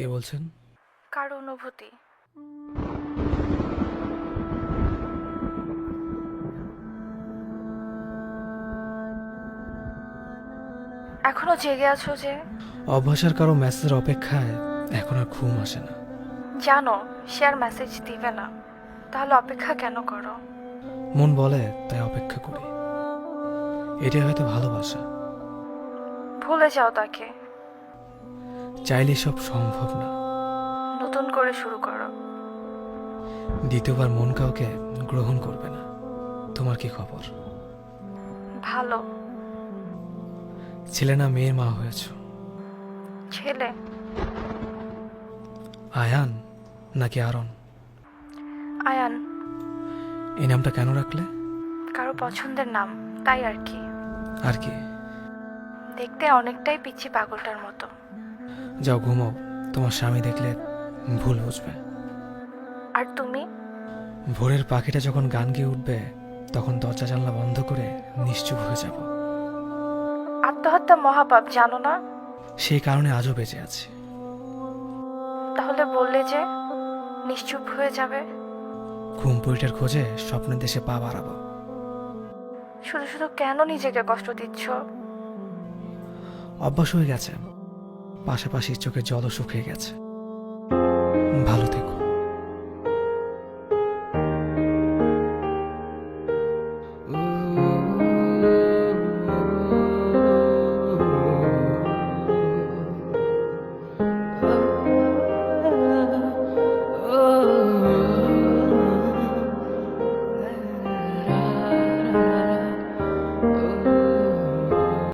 কে বলছেন? কার অনুভূতি? এখনো জেগে আছো যে? অভ্যাসের কারো মেসেজের অপেক্ষায় এখন আর ঘুম আসে না। জানো সে আর মেসেজ দিবে না, তাহলে অপেক্ষা কেন করো? মন বলে তাই অপেক্ষা করি। এটাই হয়তো ভালোবাসা। ভুলে যাও তাকে, চাইলে সব সম্ভব না। নতুন করে শুরু করো। দ্বিতীয়বার মন কাউকে গ্রহণ করবে না। তোমার কি খবর? ভালো। ছেলে না মেয়ের মা হয়েছ? ছেলে। আয়ান নাকি আরন? আয়ান। এই নামটা কেন রাখলে? কারো পছন্দের নাম, তাই আর কি। আর কি? দেখতে অনেকটাই পিচ্ছি পাগলটার মতো। যাও ঘুমাও, তোমার স্বামী দেখলে ভুল বুঝবে। আর তুমি? ভোরের পাখিটা যখন গান গেয়ে উঠবে তখন দরজা জানলা বন্ধ করে নিশ্চুপ হয়ে যাব। আত্মহত্যা মহাপাপ, জানো না? সেই কারণে আজও বেঁচে আছি। তাহলে বললে যে নিশ্চুপ হয়ে যাবে। ঘুমপুরিটার খোঁজে স্বপ্নের দেশে পা বাড়াবো। শুধু শুধু কেন নিজেকে কষ্ট দিচ্ছ? অভ্যাস হয়ে গেছে, পাশাপাশি চোখে জলও শুকিয়ে গেছে। ভালো থেকো।